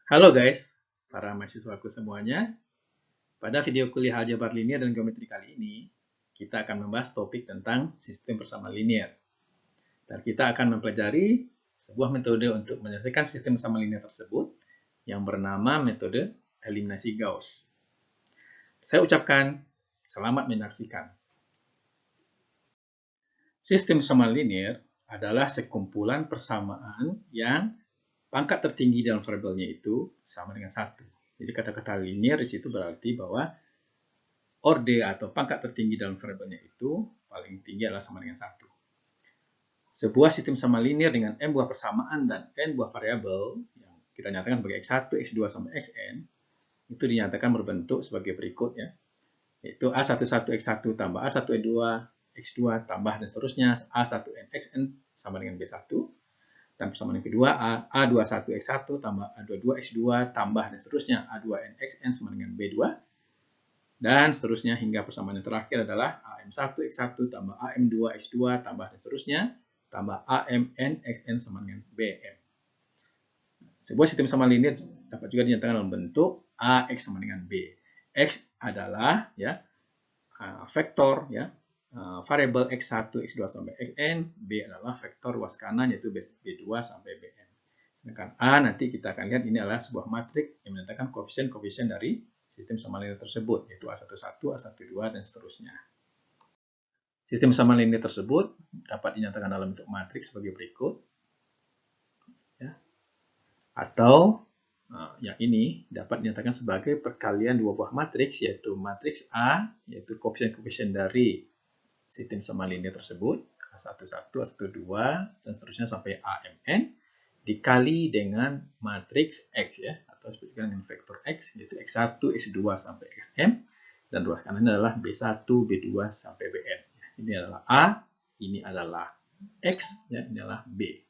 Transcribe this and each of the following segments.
Halo guys, para mahasiswaku semuanya. Pada video kuliah aljabar linier dan geometri kali ini, kita akan membahas topik tentang sistem persamaan linier. Dan kita akan mempelajari sebuah metode untuk menyelesaikan sistem persamaan linier tersebut yang bernama metode eliminasi Gauss. Saya ucapkan selamat menyaksikan. Sistem persamaan linier adalah sekumpulan persamaan yang pangkat tertinggi dalam variabelnya itu sama dengan 1. Jadi kata-kata linier di situ berarti bahwa orde atau pangkat tertinggi dalam variabelnya itu paling tinggi adalah sama dengan 1. Sebuah sistem sama linier dengan n buah persamaan dan n buah variabel yang kita nyatakan sebagai x1, x2 sampai xn itu dinyatakan berbentuk sebagai berikut ya. Yaitu A11x1 tambah A1n2 x2 tambah dan seterusnya A1n xn sama dengan B1. Dan persamaan yang kedua A21x1 tambah A22x2 tambah dan seterusnya A2n xn sama dengan B2. Dan seterusnya hingga persamaan yang terakhir adalah AM1X1 tambah AM2X2 tambah dan seterusnya tambah AMN-XN sama dengan BM. Sebuah sistem sama linier dapat juga dinyatakan dalam bentuk AX sama dengan B. X adalah ya vektor ya variabel X1, X2 sampai Xn, B adalah vektor ruas kanan yaitu B2 sampai Bn. Sedangkan A nanti kita akan lihat ini adalah sebuah matriks yang menyatakan koefisien-koefisien dari sistem sama linier tersebut, yaitu A11, A12, dan seterusnya. Sistem sama linier tersebut dapat dinyatakan dalam bentuk matriks sebagai berikut. Ya. Atau yang ini dapat dinyatakan sebagai perkalian dua buah matriks, yaitu matriks A, yaitu koefisien-koefisien dari sistem sama linier tersebut, A11, A12, dan seterusnya sampai AMN, dikali dengan matriks X ya, atau disebut dengan vektor X, yaitu X1, X2 sampai Xm, dan ruas kanan adalah B1, B2 sampai Bn. Ini adalah A, ini adalah X, ya, ini adalah B.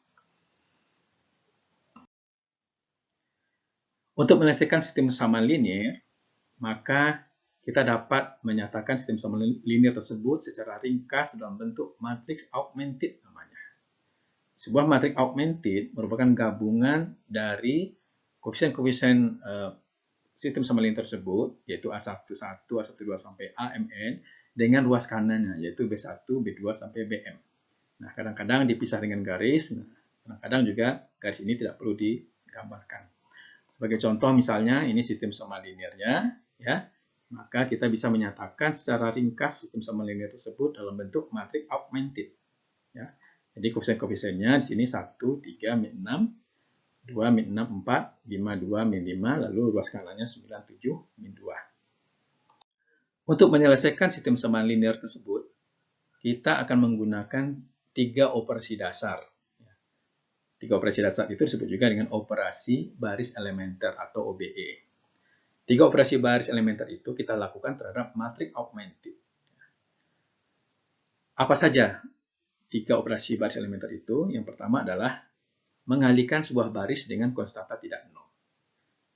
Untuk menyelesaikan sistem persamaan linier, maka kita dapat menyatakan sistem persamaan linier tersebut secara ringkas dalam bentuk matriks augmented namanya. Sebuah matriks augmented merupakan gabungan dari koefisien-koefisien sistem sama linier tersebut, yaitu A11, A12 sampai AMN, dengan ruas kanannya, yaitu B1, B2 sampai Bm. Nah, kadang-kadang dipisah dengan garis, kadang-kadang juga garis ini tidak perlu digambarkan. Sebagai contoh misalnya, ini sistem sama liniernya, ya, maka kita bisa menyatakan secara ringkas sistem sama linier tersebut dalam bentuk matriks augmented. Ya. Jadi koefisien-koefisiennya di sini 1, 3, min 6, 2, min 6, 4, 5, 2, min 5, lalu ruas kanannya 9, 7, min 2. Untuk menyelesaikan sistem sama linier tersebut, kita akan menggunakan 3 operasi dasar. 3 operasi dasar itu disebut juga dengan operasi baris elementer atau OBE. 3 operasi baris elementer itu kita lakukan terhadap matriks augmented. Apa saja 3 operasi baris elementer itu? Yang pertama adalah mengalihkan sebuah baris dengan konstanta tidak nol.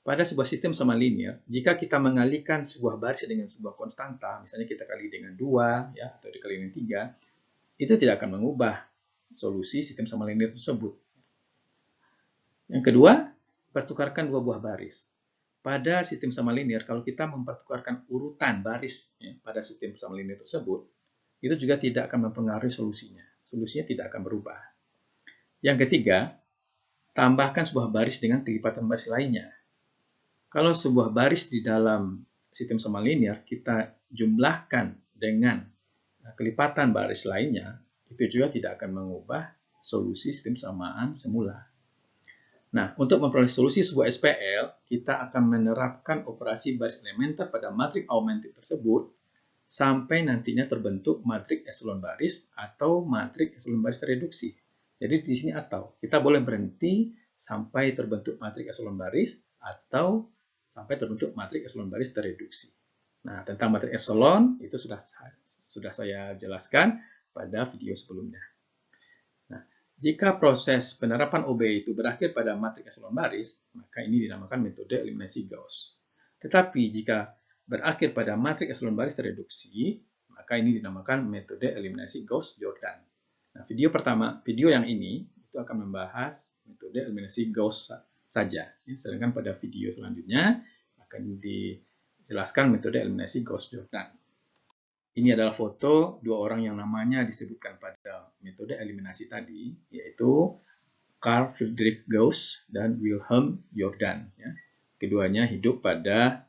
Pada sebuah sistem sama linier, jika kita mengalihkan sebuah baris dengan sebuah konstanta, misalnya kita kali dengan 2 ya, atau dikali dengan 3, itu tidak akan mengubah solusi sistem sama linier tersebut. Yang kedua, pertukarkan dua buah baris. Pada sistem sama linier, kalau kita mempertukarkan urutan baris ya, pada sistem sama linier tersebut, itu juga tidak akan mempengaruhi solusinya. Solusinya tidak akan berubah. Yang ketiga, tambahkan sebuah baris dengan kelipatan baris lainnya. Kalau sebuah baris di dalam sistem sama linier kita jumlahkan dengan kelipatan baris lainnya, itu juga tidak akan mengubah solusi sistem samaan semula. Nah, untuk memperoleh solusi sebuah SPL, kita akan menerapkan operasi baris elementer pada matriks augmented tersebut sampai nantinya terbentuk matriks eselon baris atau matriks eselon baris tereduksi. Jadi di sini atau kita boleh berhenti sampai terbentuk matriks eselon baris atau sampai terbentuk matriks eselon baris tereduksi. Nah, tentang matriks eselon itu sudah saya jelaskan pada video sebelumnya. Jika proses penerapan OBE itu berakhir pada matriks eselon baris, maka ini dinamakan metode eliminasi Gauss. Tetapi jika berakhir pada matriks eselon baris tereduksi, maka ini dinamakan metode eliminasi Gauss-Jordan. Nah, video yang ini itu akan membahas metode eliminasi Gauss saja. Sedangkan pada video selanjutnya akan dijelaskan metode eliminasi Gauss-Jordan. Ini adalah foto dua orang yang namanya disebutkan pada metode eliminasi tadi, yaitu Carl Friedrich Gauss dan Wilhelm Jordan. Keduanya hidup pada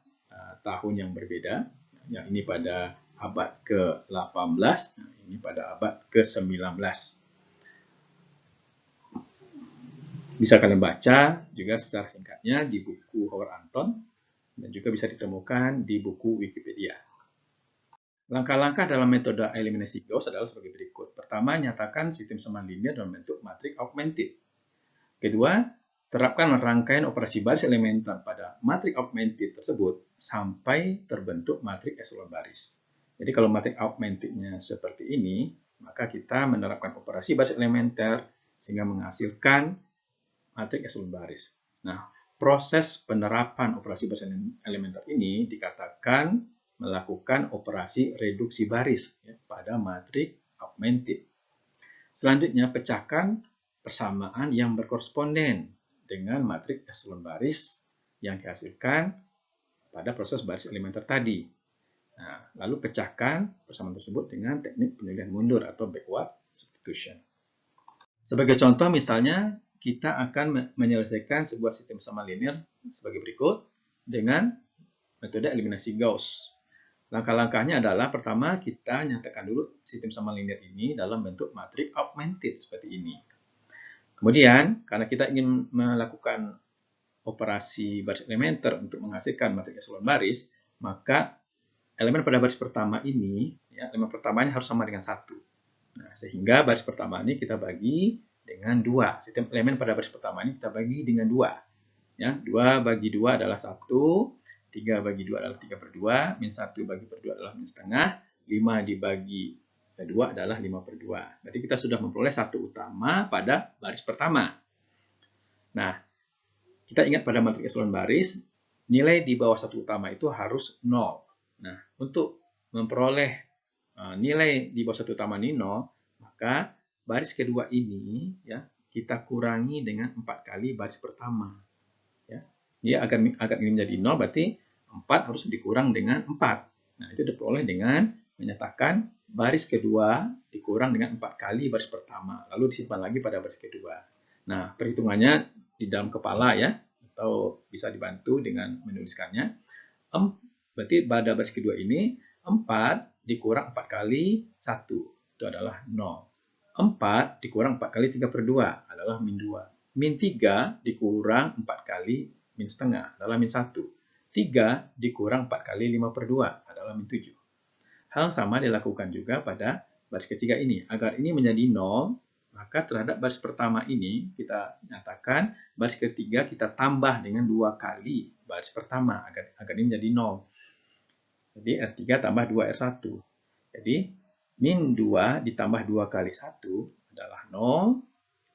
tahun yang berbeda. Yang ini pada abad ke-18, ini pada abad ke-19. Bisa kalian baca juga secara singkatnya di buku Howard Anton dan juga bisa ditemukan di buku Wikipedia. Langkah-langkah dalam metode eliminasi Gauss adalah sebagai berikut. Pertama, nyatakan sistem semaran linear dalam bentuk matrik augmented. Kedua, terapkan rangkaian operasi baris elementer pada matrik augmented tersebut sampai terbentuk matrik eselon baris. Jadi kalau matrik augmentednya seperti ini, maka kita menerapkan operasi baris elementer sehingga menghasilkan matrik eselon baris. Nah, proses penerapan operasi baris elementer ini dikatakan melakukan operasi reduksi baris pada matrik augmented. Selanjutnya, pecahkan persamaan yang berkoresponden dengan matrik eselon baris yang dihasilkan pada proses baris elementer tadi. Nah, lalu pecahkan persamaan tersebut dengan teknik penilaian mundur atau backward substitution. Sebagai contoh, misalnya kita akan menyelesaikan sebuah sistem samaran linear sebagai berikut dengan metode eliminasi Gauss. Langkah-langkahnya adalah pertama kita nyatakan dulu sistem samaran linear ini dalam bentuk matrik augmented seperti ini. Kemudian, karena kita ingin melakukan operasi baris elementer untuk menghasilkan matrik eselon baris, maka elemen pada baris pertama ini, elemen pertamanya harus sama dengan 1. Nah, sehingga baris pertama ini kita bagi dengan 2. Sistem elemen pada baris pertama ini kita bagi dengan 2. 2 bagi 2 adalah 1. 3 bagi 2 adalah 3/2, min 1 bagi per 2 adalah min setengah, 5 dibagi 2 adalah 5/2. Berarti kita sudah memperoleh satu utama pada baris pertama. Nah, kita ingat pada matrik eselon baris, nilai di bawah satu utama itu harus 0. Nah, untuk memperoleh nilai di bawah satu utama ini 0, maka baris kedua ini kita kurangi dengan 4 kali baris pertama. Dia agar ini menjadi 0, berarti 4 harus dikurang dengan 4. Nah, itu diperoleh dengan menyatakan baris kedua dikurang dengan 4 kali baris pertama. Lalu disimpan lagi pada baris kedua. Nah, perhitungannya di dalam kepala atau bisa dibantu dengan menuliskannya. Berarti pada baris kedua ini, 4 dikurang 4 kali 1. Itu adalah 0. 4 dikurang 4 kali 3/2 adalah min 2. Min 3 dikurang 4 kali min setengah adalah min 1. 3 dikurang 4 kali 5/2 adalah min 7. Hal yang sama dilakukan juga pada baris ketiga ini. Agar ini menjadi 0, maka terhadap baris pertama ini kita nyatakan baris ketiga kita tambah dengan 2 kali baris pertama agar ini menjadi 0. Jadi R3 tambah 2R1. Jadi min 2 ditambah 2 kali 1 adalah 0.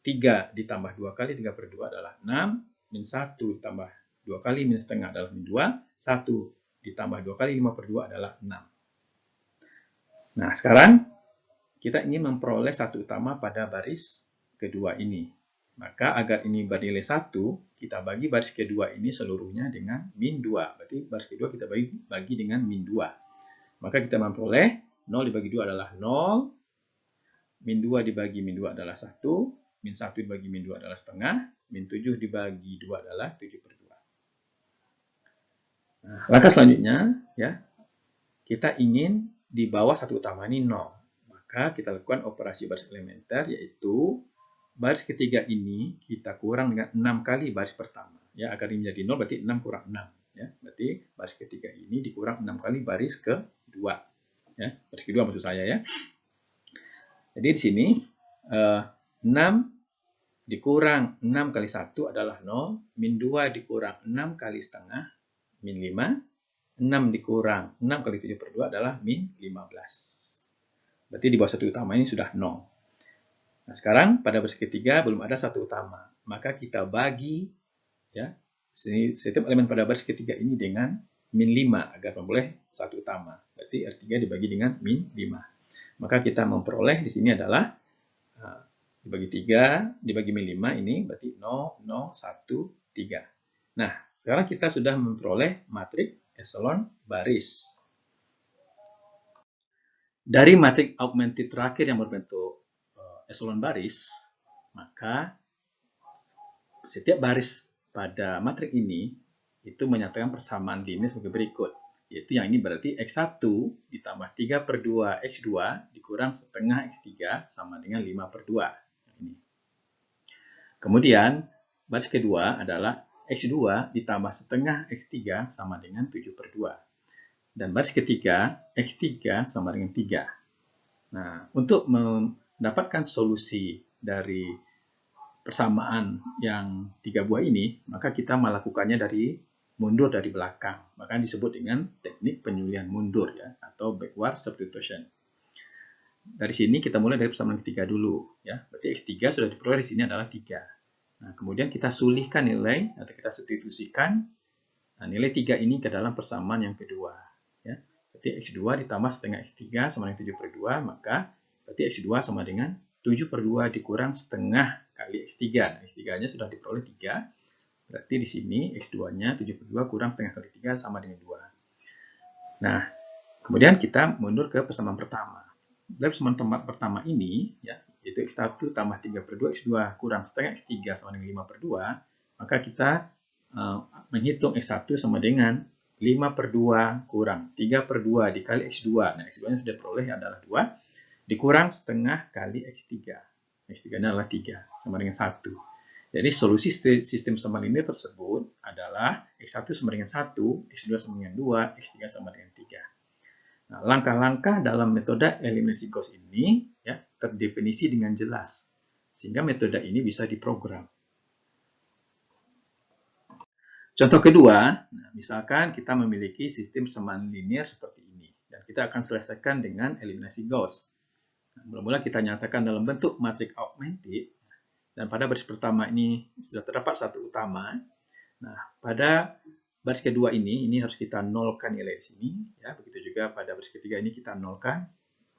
3 ditambah 2 kali 3/2 adalah 6. Min 1 ditambah 2 kali min setengah adalah min 2. 1 ditambah 2 kali 5/2 adalah 6. Nah, sekarang kita ingin memperoleh satu utama pada baris kedua ini. Maka agar ini bernilai 1, kita bagi baris kedua ini seluruhnya dengan min 2. Berarti baris kedua kita bagi dengan min 2. Maka kita memperoleh 0 dibagi 2 adalah 0. Min 2 dibagi min 2 adalah 1. Min 1 dibagi min 2 adalah setengah. Min 7 dibagi 2 adalah 7/2. Nah, langkah selanjutnya, kita ingin di bawah satu utama ini 0. Maka kita lakukan operasi baris elementer, yaitu baris ketiga ini kita kurang dengan 6 kali baris pertama. Agar ini menjadi 0, berarti 6 kurang 6. Berarti baris ketiga ini dikurang 6 kali baris kedua. Baris kedua maksud saya. Jadi di sini 6 dikurang 6 kali 1 adalah 0. Min 2 dikurang 6 kali setengah, min 5. 6 dikurang 6 kali 7/2 adalah min 15. Berarti di bawah satu utama ini sudah 0. Nah, sekarang pada baris ketiga belum ada satu utama. Maka kita bagi sistem elemen pada baris ketiga ini dengan min 5 agar memperoleh satu utama. Berarti R3 dibagi dengan min 5. Maka kita memperoleh di sini adalah dibagi 3, dibagi min 5 ini berarti 0, 0, 1, 3. Nah, sekarang kita sudah memperoleh matriks echelon baris. Dari matriks augmented terakhir yang berbentuk echelon baris, maka setiap baris pada matriks ini itu menyatakan persamaan linear sebagai berikut. Yaitu yang ini berarti X1 ditambah 3/2 X2 dikurang setengah X3 sama dengan 5/2. Ini. Kemudian, baris kedua adalah X2 ditambah setengah X3 sama dengan 7/2. Dan baris ketiga, X3 sama dengan 3. Nah, untuk mendapatkan solusi dari persamaan yang 3 buah ini, maka kita melakukannya dari mundur dari belakang. Maka disebut dengan teknik penyulian mundur ya, atau backward substitution. Dari sini kita mulai dari persamaan ketiga dulu ya. Berarti X3 sudah diperoleh di sini adalah 3. Nah, kemudian kita sulihkan nilai atau kita substitusikan nilai 3 ini ke dalam persamaan yang kedua ya. Berarti X2 ditambah setengah X3 sama dengan 7/2, maka berarti X2 sama dengan 7/2 dikurang setengah kali X3. Nah, X3-nya sudah diperoleh 3. Berarti di sini X2-nya 7/2 kurang setengah kali 3 sama dengan 2. Nah, kemudian kita mundur ke persamaan pertama. Dari persamaan pertama ini, ya, yaitu X1 tambah 3/2 X2 kurang setengah X3 sama dengan 5/2, maka kita menghitung X1 sama dengan 5/2 kurang 3/2 dikali X2. Nah, X2-nya sudah peroleh adalah 2, dikurang setengah kali X3. X3-nya adalah 3, sama dengan 1. Jadi solusi sistem sama linear tersebut adalah X1 sama dengan 1, X2 sama dengan 2, X3 sama dengan 3. Nah, langkah-langkah dalam metode eliminasi Gauss ini ya, terdefinisi dengan jelas, sehingga metode ini bisa diprogram. Contoh kedua, nah, misalkan kita memiliki sistem persamaan linear seperti ini, dan kita akan selesaikan dengan eliminasi Gauss. Nah, mula-mula kita nyatakan dalam bentuk matriks augmented, dan pada baris pertama ini sudah terdapat satu utama. Nah, pada baris kedua ini harus kita nolkan nilai di sini, ya. Begitu juga pada baris ketiga ini kita nolkan.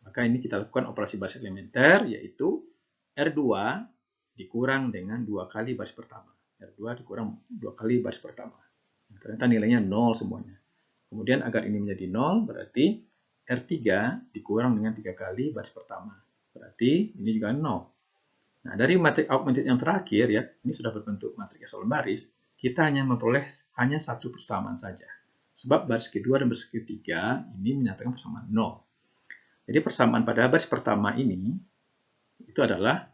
Maka ini kita lakukan operasi baris elementer, yaitu R2 dikurang dengan 2 kali baris pertama. R2 dikurang 2 kali baris pertama. Nah, ternyata nilainya 0 semuanya. Kemudian agar ini menjadi 0, berarti R3 dikurang dengan 3 kali baris pertama. Berarti ini juga 0. Nah, dari matriks augmented yang terakhir, ya, ini sudah berbentuk matriks echelon baris, kita hanya memperoleh hanya satu persamaan saja. Sebab baris kedua dan baris ketiga ini menyatakan persamaan 0. Jadi persamaan pada baris pertama ini itu adalah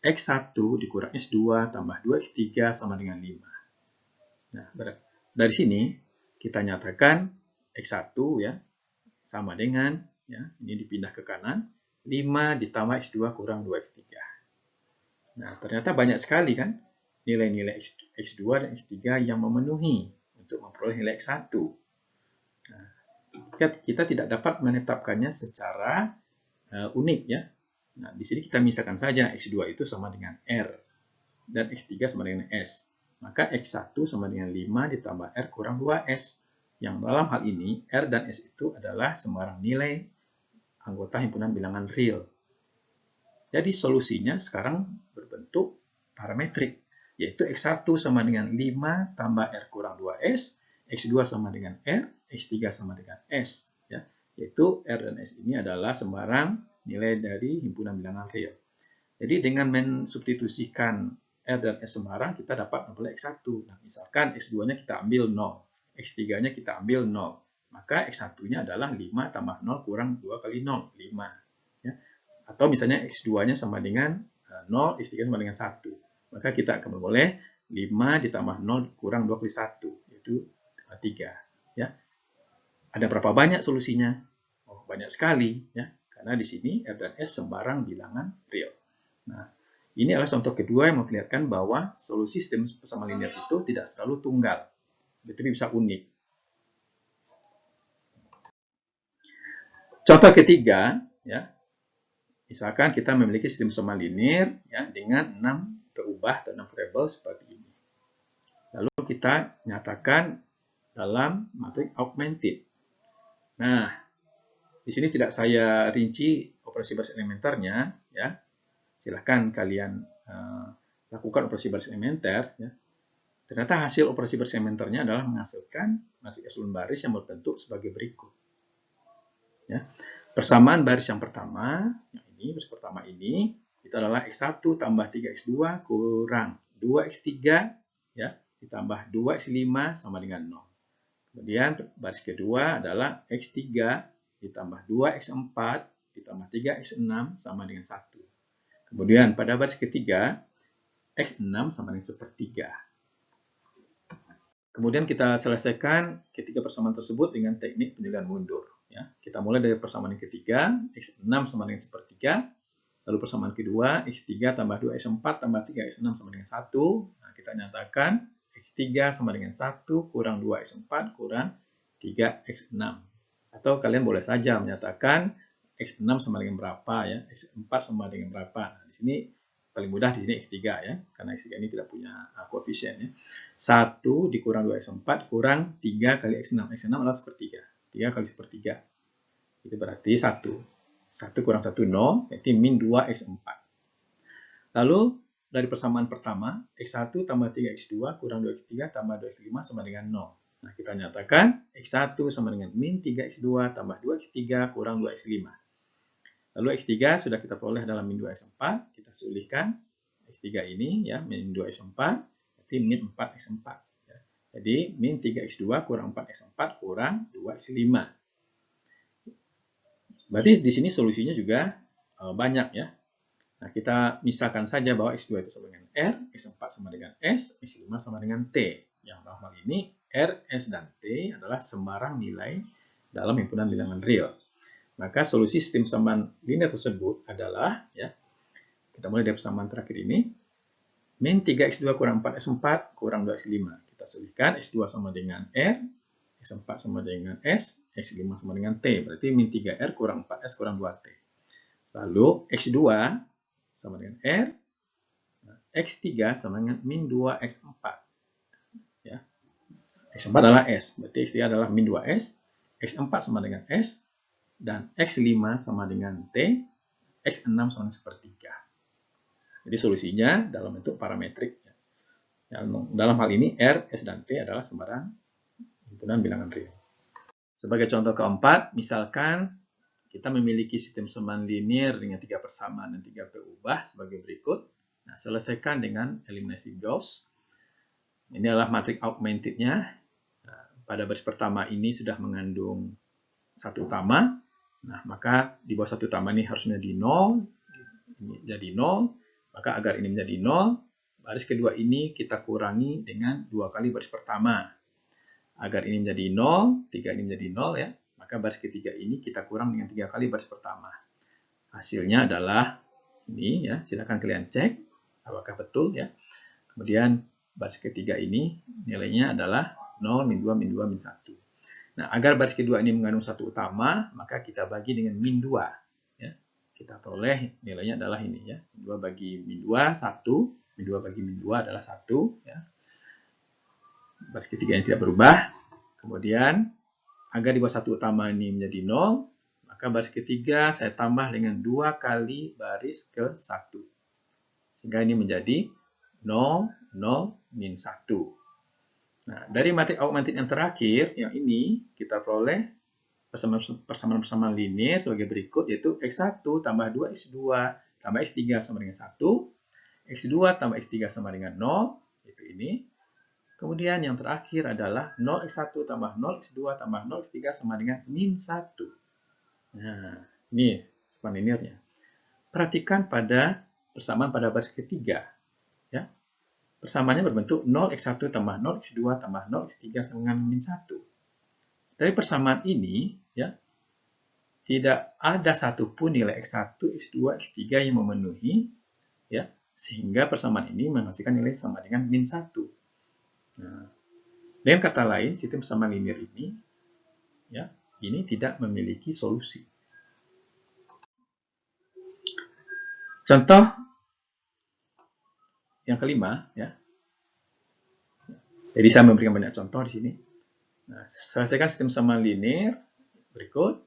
X1 dikurang X2 tambah 2X3 sama dengan 5. Nah, dari sini kita nyatakan X1 ya sama dengan, ya, ini dipindah ke kanan, 5 ditambah X2 kurang 2X3. Nah, ternyata banyak sekali kan nilai-nilai X2 dan X3 yang memenuhi untuk memperoleh nilai X1. Nah, kita tidak dapat menetapkannya secara unik ya. Nah, di sini kita misalkan saja X2 itu sama dengan R dan X3 sama dengan S. Maka X1 sama dengan 5 ditambah R kurang 2S. Yang dalam hal ini R dan S itu adalah sembarang nilai anggota himpunan bilangan real. Jadi solusinya sekarang berbentuk parametrik, yaitu X1 sama dengan 5 tambah R kurang 2S, X2 sama dengan R, X3 sama dengan S. Ya. Yaitu R dan S ini adalah sembarang nilai dari himpunan bilangan real. Jadi dengan mensubstitusikan R dan S sembarang, kita dapat memperoleh X1. Nah, misalkan X2-nya kita ambil 0, X3-nya kita ambil 0. Maka X1-nya adalah 5 tambah 0 kurang 2 kali 0, 5. Ya. Atau misalnya X2-nya sama dengan 0, X3 sama dengan 1. Maka kita akan memperoleh 5 ditambah 0 kurang 2 kali 1, yaitu 3. Ya. Ada berapa banyak solusinya? Oh, banyak sekali. Ya. Karena di sini R dan S sembarang bilangan real. Nah, ini adalah contoh kedua yang memperlihatkan bahwa solusi sistem persamaan linear itu tidak selalu tunggal, tetapi bisa unik. Contoh ketiga, ya, misalkan kita memiliki sistem persamaan linear ya, dengan 6 keubah atau 6 variabel seperti ini. Lalu kita nyatakan dalam matriks augmented. Nah, di sini tidak saya rinci operasi baris elementernya, ya. Silahkan kalian lakukan operasi baris elementer, ya. Ternyata hasil operasi bersementernya adalah menghasilkan matrik eselon baris yang berbentuk sebagai berikut. Ya. Persamaan baris yang pertama, baris pertama ini, itu adalah X1 tambah 3X2 kurang 2X3 ya, ditambah 2X5 sama dengan 0. Kemudian baris kedua adalah X3 ditambah 2X4 ditambah 3X6 sama dengan 1. Kemudian pada baris ketiga, X6 sama dengan sepertiga. Kemudian kita selesaikan ketiga persamaan tersebut dengan teknik penjalian mundur. Ya, kita mulai dari persamaan yang ketiga, X6 sama dengan sepertiga. Lalu persamaan kedua, X3 tambah 2X4 tambah 3X6 sama dengan 1. Nah, kita nyatakan X3 sama dengan 1 kurang 2X4 kurang 3X6. Atau kalian boleh saja menyatakan X6 sama dengan berapa ya, X4 sama dengan berapa. Nah, di sini paling mudah di sini X3 ya, karena X3 ini tidak punya koefisien ya. 1 dikurang 2X4 kurang 3 kali X6. X6 adalah sepertiga. 3 kali sepertiga. Itu berarti 1. 1 kurang 1, 0, yaitu min 2X4. Lalu, dari persamaan pertama, X1 tambah 3X2 kurang 2X3 tambah 2X5 sama dengan 0. Nah, kita nyatakan X1 sama dengan min 3X2 tambah 2X3 kurang 2X5. Lalu X3 sudah kita peroleh dalam min 2X4. Kita sulihkan X3 ini, ya, min 2X4, berarti min 4X4. Ya. Jadi, min 3X2 kurang 4X4 kurang 2X5. Berarti di sini solusinya juga banyak ya. Nah, kita misalkan saja bahwa X2 itu sama dengan R, X4 sama dengan S, X5 sama dengan T. Yang dalam hal ini R, S, dan T adalah sembarang nilai dalam himpunan bilangan real. Maka solusi sistem persamaan linear tersebut adalah, ya, kita mulai dari persamaan terakhir ini, min 3X2 kurang 4X4 kurang 2X5. Kita sulihkan X2 sama dengan R, X4 sama dengan S, X5 sama dengan T. Berarti min 3R kurang 4S kurang 2T. Lalu X2 sama dengan R, X3 sama dengan min 2X4. Ya. X4 adalah S, berarti X3 adalah min 2S, X4 sama dengan S, dan X5 sama dengan T, X6 sama dengan sepertiga. Jadi solusinya dalam bentuk parametrik. Dalam hal ini R, S, dan T adalah sembarang himpunan bilangan real. Sebagai contoh keempat, misalkan kita memiliki sistem persamaan linear dengan 3 persamaan dan 3 berubah sebagai berikut. Nah, selesaikan dengan eliminasi Gauss. Ini adalah matrik augmented-nya. Nah, pada baris pertama ini sudah mengandung satu utama. Nah, maka di bawah satu utama ini harus menjadi 0. Ini jadi 0. Maka agar ini menjadi 0, baris kedua ini kita kurangi dengan 2 kali baris pertama. Agar ini menjadi 0, 3 ini menjadi 0 ya. Maka baris ketiga ini kita kurang dengan 3 kali baris pertama. Hasilnya adalah ini ya, silakan kalian cek apakah betul ya. Kemudian baris ketiga ini nilainya adalah 0, min 2, min 2, min 1. Nah, agar baris kedua ini mengandung satu utama, maka kita bagi dengan min 2 ya. Kita peroleh nilainya adalah ini ya. Min 2 bagi min 2, 1. Min 2 bagi min 2 adalah 1 ya. Baris ketiga yang tidak berubah. Kemudian, agar di bawah satu utama ini menjadi 0, maka baris ketiga saya tambah dengan 2 kali baris ke 1. Sehingga ini menjadi 0, 0, min 1. Nah, dari matrik augmented yang terakhir, yang ini kita peroleh persamaan linear sebagai berikut, yaitu X1 tambah 2X2 tambah X3 sama dengan 1, X2 tambah X3 sama dengan 0, itu ini. Kemudian yang terakhir adalah 0x1 tambah 0x2 tambah 0x3 sama dengan min 1. Nah, ini persamaan linearnya. Perhatikan pada persamaan pada baris ketiga. Ya. Persamaannya berbentuk 0x1 tambah 0x2 tambah 0x3 sama dengan min 1. Dari persamaan ini, ya, tidak ada satupun nilai x1, x2, x3 yang memenuhi, ya, sehingga persamaan ini menghasilkan nilai sama dengan min 1. Nah, dengan kata lain, sistem persamaan linear ini, ya, ini tidak memiliki solusi. Contoh yang kelima, ya. Jadi saya memberikan banyak contoh di sini. Nah, selesaikan sistem persamaan linear berikut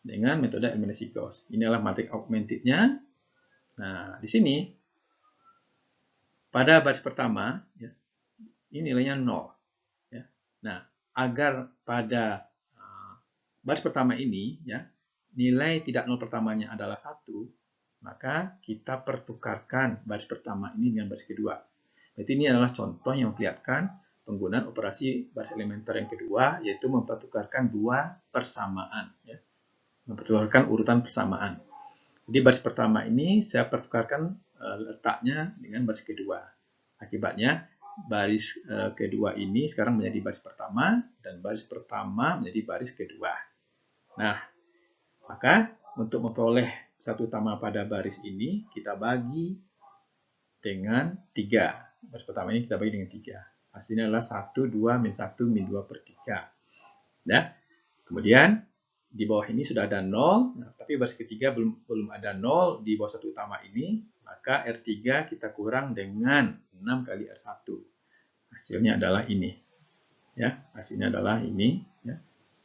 dengan metode eliminasi Gauss. Ini adalah matrik augmented-nya. Nah, di sini pada baris pertama, ya, ini nilainya 0. Ya. Nah, agar pada baris pertama ini, ya, nilai tidak 0 pertamanya adalah 1, maka kita pertukarkan baris pertama ini dengan baris kedua. Berarti ini adalah contoh yang memperlihatkan penggunaan operasi baris elementer yang kedua, yaitu mempertukarkan dua persamaan. Ya. Mempertukarkan urutan persamaan. Jadi baris pertama ini saya pertukarkan letaknya dengan baris kedua. Akibatnya baris kedua ini sekarang menjadi baris pertama dan baris pertama menjadi baris kedua. Nah, maka untuk memperoleh satu utama pada baris ini kita bagi dengan 3. Baris pertama ini kita bagi dengan 3. Hasilnya adalah 1, 2, min 1, min 2 per 3. Ya. Kemudian di bawah ini sudah ada 0, nah, tapi baris ketiga belum ada 0 di bawah satu utama ini, maka R3 kita kurang dengan 6 kali R1. Hasilnya adalah ini. Ya, hasilnya adalah ini. Ya.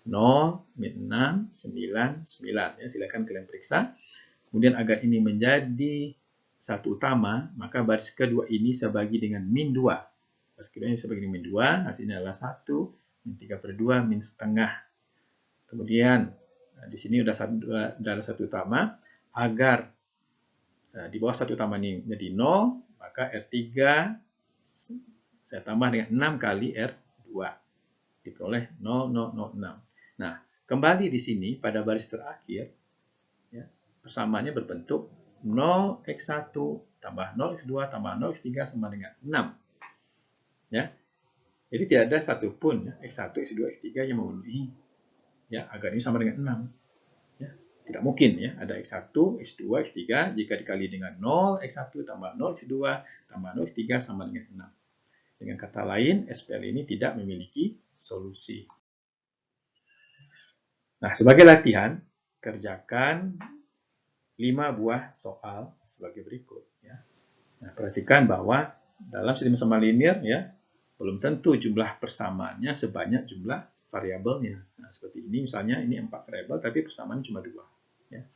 0, min 6, 9, 9. Ya, silakan kalian periksa. Kemudian agar ini menjadi satu utama, maka baris kedua ini saya bagi dengan min 2. Baris kedua ini saya bagi dengan min 2, hasilnya adalah 1, min 3 per 2, min setengah. Kemudian di sini sudah ada satu utama. Agar di bawah satu utama ini menjadi 0, maka R3 saya tambah dengan 6 kali R2. Diperoleh 0,006. Nah, kembali di sini pada baris terakhir, ya, persamaannya berbentuk 0x1 tambah 0x2 tambah 0x3 sama dengan 6. Ya. Jadi tidak ada satupun, ya, x1, x2, x3 yang memenuhi, ya, agar ini sama dengan 6. Ya. Tidak mungkin, ya, ada x1, x2, x3 jika dikali dengan 0, x1 tambah 0, x2 tambah 0, x3 sama dengan 6. Dengan kata lain, SPL ini tidak memiliki solusi. Nah, sebagai latihan, kerjakan 5 buah soal sebagai berikut. Ya. Nah, perhatikan bahwa dalam sistem sama linear, ya, belum tentu jumlah persamaannya sebanyak jumlah variabelnya. Nah, seperti ini misalnya ini 4 variabel tapi persamaan cuma 2. Ya.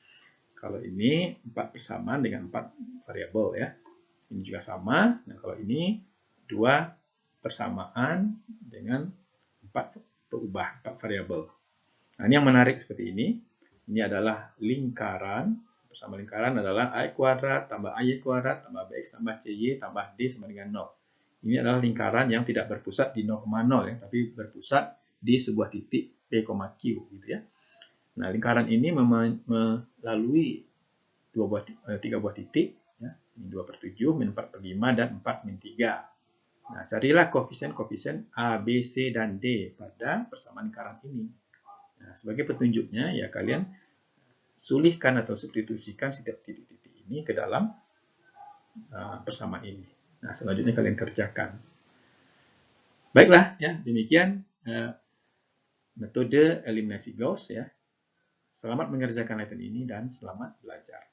Kalau ini 4 persamaan dengan 4 variabel, ya. Ini juga sama. Nah, kalau ini 2 persamaan dengan 4 berubah, 4 variabel. Nah, ini yang menarik seperti ini. Ini adalah lingkaran. Bersama lingkaran adalah A kuadrat tambah AY kuadrat tambah BX tambah CY tambah D sama dengan 0. Ini adalah lingkaran yang tidak berpusat di 0,0, ya, tapi berpusat di sebuah titik P, Q gitu, ya. Nah, lingkaran ini melalui 3 buah titik, ya, min 2 per 7, min 4 per 5 dan 4 min 3. Nah, carilah koefisien-koefisien A, B, C dan D pada persamaan lingkaran ini. Nah, sebagai petunjuknya, ya, kalian sulihkan atau substitusikan setiap titik-titik ini ke dalam persamaan ini. Nah, selanjutnya kalian kerjakan. Baiklah, ya, demikian metode eliminasi Gauss, ya. Selamat mengerjakan latihan ini dan selamat belajar.